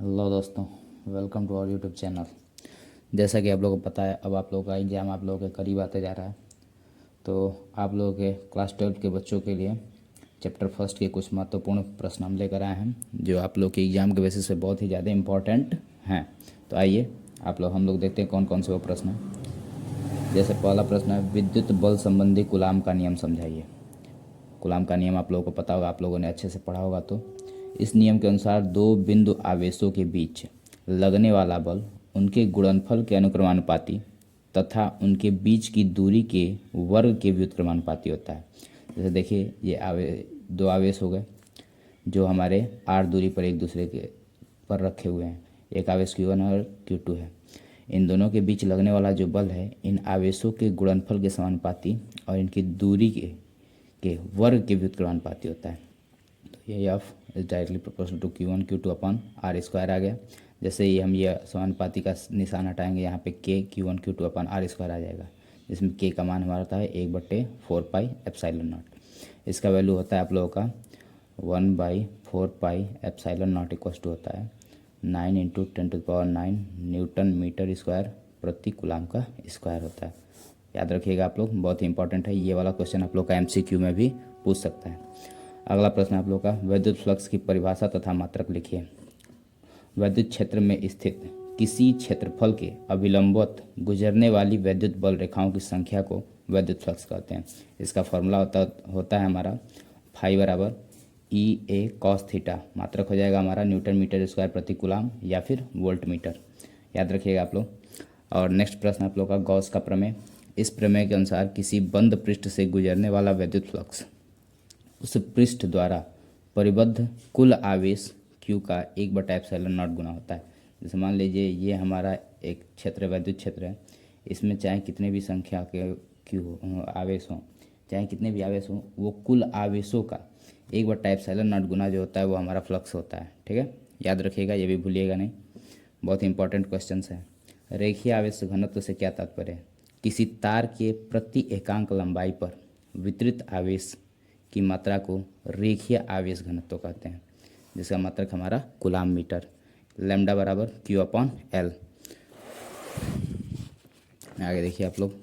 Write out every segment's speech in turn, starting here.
Hello दोस्तों, welcome to our YouTube channel. जैसा कि आप लोगों को पता है, अब आप लोगों का एग्ज़ाम आप लोगों के करीब आते जा रहा है। तो आप लोगों के क्लास 12 के बच्चों के लिए चैप्टर फर्स्ट के कुछ महत्वपूर्ण प्रश्न हम लेकर आए हैं, जो आप लोग के एग्ज़ाम के बेसिस पे बहुत ही ज़्यादा इम्पोर्टेंट हैं। तो आइए हम लोग देखते हैं कौन कौन से वो प्रश्न हैं। जैसे पहला प्रश्न है, विद्युत बल संबंधी कूलाम का नियम समझाइए। कूलाम का नियम आप लोगों को पता होगा, आप लोगों ने अच्छे से पढ़ा होगा। तो इस नियम के अनुसार दो बिंदु आवेशों के बीच लगने वाला बल उनके गुणनफल के अनुक्रमानुपाती तथा उनके बीच की दूरी के वर्ग के व्युत्क्रमानुपाती होता है। जैसे देखिए, ये दो आवेश हो गए जो हमारे आर दूरी पर एक दूसरे के पर रखे हुए हैं। एक आवेश Q1 और Q2 है। इन दोनों के बीच लगने वाला जो बल है इन आवेशों के गुणनफल के समानुपाती और इनकी दूरी के वर्ग के व्युत्क्रमानुपाती होता है। तो ये F is directly proportional to Q1 Q2 upon R square आ गया। जैसे ही हम ये समानुपाती का निशान हटाएंगे, यहाँ पे K Q1 Q2 upon R square आ जाएगा, जिसमें K का मान हमारा होता है 1/4 पाई एप्सिलॉन नॉट। इसका वैल्यू होता है आप लोगों का 1/4 pi epsilon naught equals to होता है 9 × 10⁻⁹ न्यूटन मीटर स्क्वायर प्रति कूलाम का स्क्वायर होता है। याद रखिएगा आप लोग, बहुत ही इंपॉर्टेंट है। ये वाला क्वेश्चन आप लोग का MCQ में भी पूछ सकता है। अगला प्रश्न आप लोग का, विद्युत फ्लक्स की परिभाषा तथा मात्रक लिखिए। विद्युत क्षेत्र में स्थित किसी क्षेत्रफल के अभिलंबवत गुजरने वाली विद्युत बल रेखाओं की संख्या को विद्युत फ्लक्स कहते हैं। इसका फॉर्मूला होता है हमारा फाई बराबर E A cos थीटा। मात्रक हो जाएगा हमारा न्यूटन मीटर स्क्वायर प्रति कूलाम या फिर वोल्ट मीटर। याद रखिएगा आप लोग। और नेक्स्ट प्रश्न आप लोग का, गॉस का प्रमेय। इस प्रमेय के अनुसार किसी बंद पृष्ठ से गुजरने वाला विद्युत फ्लक्स उस पृष्ठ द्वारा परिबद्ध कुल आवेश Q का 1/ε0 गुना होता है। जैसे मान लीजिए ये हमारा एक क्षेत्र विद्युत क्षेत्र है, इसमें चाहे कितने भी संख्या के आवेश हों, चाहे कितने भी आवेश हों, वो कुल आवेशों का 1/ε0 गुना जो होता है वो हमारा फ्लक्स होता है। ठीक है, याद रखिएगा, ये भी भूलिएगा नहीं। बहुत इंपॉर्टेंट क्वेश्चन है। रेखीय आवेश घनत्व से क्या तात्पर्य है? किसी तार के प्रति एकांक लंबाई पर वितरित आवेश की मात्रा को रेखीय आवेश घनत्व कहते हैं, जिसका मात्रक हमारा कूलाम मीटर। लैम्डा बराबर Q/L। आगे देखिए आप लोग,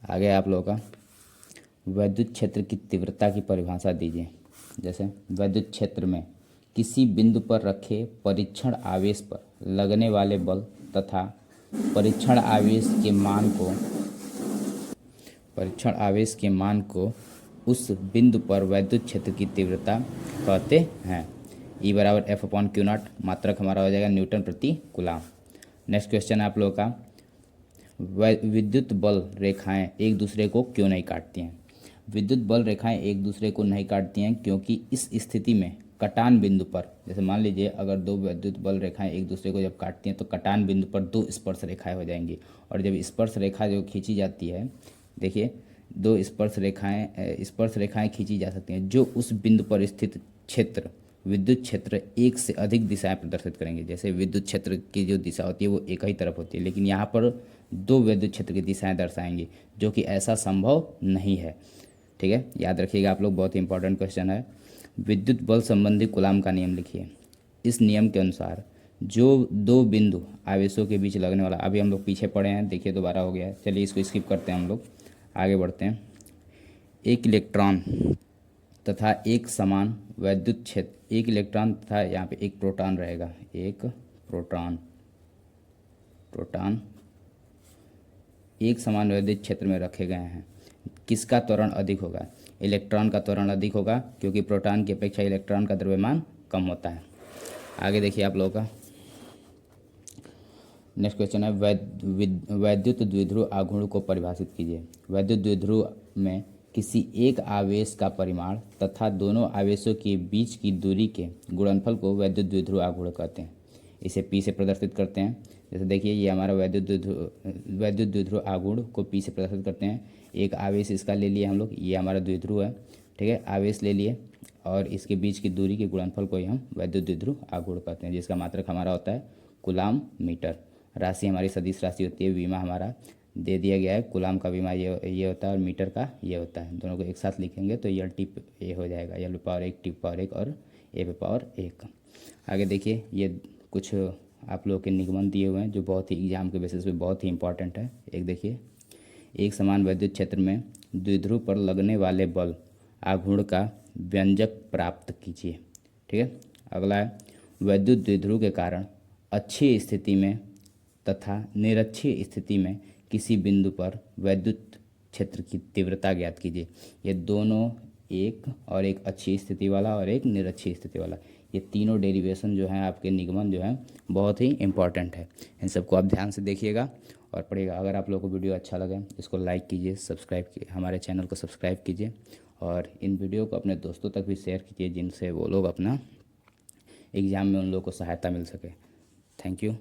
आगे आप लोगों का, विद्युत क्षेत्र की तीव्रता की परिभाषा दीजिए। जैसे विद्युत क्षेत्र में किसी बिंदु पर रखे परीक्षण आवेश पर लगने वाले बल तथा परीक्षण आवेश के मान को उस बिंदु पर विद्युत क्षेत्र की तीव्रता कहते हैं। E बराबर F/Q0। मात्रक हमारा हो जाएगा न्यूटन प्रति कूलाम। नेक्स्ट क्वेश्चन है आप लोगों का, विद्युत बल रेखाएं एक दूसरे को क्यों नहीं काटती हैं? विद्युत बल रेखाएं एक दूसरे को नहीं काटती हैं क्योंकि इस स्थिति में कटान बिंदु पर, जैसे मान लीजिए अगर दो विद्युत बल रेखाएं एक दूसरे को जब काटती हैं तो कटान बिंदु पर दो स्पर्श रेखाएं हो जाएंगी। और जब स्पर्श रेखा जो खींची जाती है, देखिए दो स्पर्श रेखाएं खींची जा सकती हैं जो उस बिंदु पर स्थित क्षेत्र विद्युत क्षेत्र एक से अधिक दिशाएं प्रदर्शित करेंगे। जैसे विद्युत क्षेत्र की जो दिशा होती है वो एक ही तरफ होती है, लेकिन यहाँ पर दो विद्युत क्षेत्र की दिशाएं दर्शाएंगी, जो कि ऐसा संभव नहीं है। ठीक है, याद रखिएगा आप लोग, बहुत ही इंपॉर्टेंट क्वेश्चन है। विद्युत बल संबंधी कूलाम का नियम लिखिए। इस नियम के अनुसार जो दो बिंदु आवेशों के बीच लगने वाला, अभी हम लोग पीछे पढ़े हैं, देखिए दोबारा हो गया है, चलिए इसको स्किप करते हैं, हम लोग आगे बढ़ते हैं। एक इलेक्ट्रॉन तथा एक समान विद्युत क्षेत्र, एक इलेक्ट्रॉन तथा यहाँ पे एक प्रोटॉन रहेगा, एक प्रोटॉन एक समान विद्युत क्षेत्र में रखे गए हैं। किसका त्वरण अधिक होगा? इलेक्ट्रॉन का त्वरण अधिक होगा, क्योंकि प्रोटॉन की अपेक्षा इलेक्ट्रॉन का द्रव्यमान कम होता है। आगे देखिए आप लोगों का नेक्स्ट क्वेश्चन है, वैद्युत द्विध्रुव आघूर्ण को परिभाषित कीजिए। वैद्युत द्विध्रुव में किसी एक आवेश का परिमाण तथा दोनों आवेशों के बीच की दूरी के गुणनफल को वैद्युत द्विध्रुव आघूर्ण कहते हैं। इसे P से प्रदर्शित करते हैं। जैसे देखिए ये हमारा वैद्युत द्विध्रुव आघूर्ण को P से प्रदर्शित करते हैं। एक आवेश इसका ले लिए हम लोग, ये हमारा द्विध्रुव है, ठीक है, आवेश ले लिए, और इसके बीच की दूरी के गुणनफल को ही हम वैद्युत द्विध्रुव आघूर्ण कहते हैं, जिसका मात्रक हमारा होता है कूलाम मीटर। राशि हमारी सदिश राशि होती है, विमा हमारा दे दिया गया है। कूलाम का विमा ये होता है और मीटर का ये होता है। दोनों को एक साथ लिखेंगे तो L T A हो जाएगा, L/1 T/1 और A/1। आगे देखिए, ये कुछ आप लोगों के निगमन दिए हुए हैं जो बहुत ही एग्जाम के बेसिस पे बहुत ही इंपॉर्टेंट है। एक देखिए, एक समान विद्युत क्षेत्र में द्विध्रुव पर लगने वाले बल आघूर्ण का व्यंजक प्राप्त कीजिए। ठीक है। अगला है, विद्युत द्विध्रुव के कारण अक्षीय स्थिति में तथा निरक्षीय स्थिति में किसी बिंदु पर विद्युत क्षेत्र की तीव्रता ज्ञात कीजिए। ये दोनों, एक और एक अक्षीय स्थिति वाला और एक निरक्षीय स्थिति वाला, ये तीनों डेरिवेशन जो हैं आपके निगमन जो हैं बहुत ही इंपॉर्टेंट है। इन सबको आप ध्यान से देखिएगा और पढ़िएगा। अगर आप लोगों को वीडियो अच्छा लगे इसको लाइक कीजिए, सब्सक्राइब कीजिए, हमारे चैनल को सब्सक्राइब कीजिए और इन वीडियो को अपने दोस्तों तक भी शेयर कीजिए जिनसे वो लोग अपना एग्ज़ाम में उन लोगों को सहायता मिल सके। Thank you.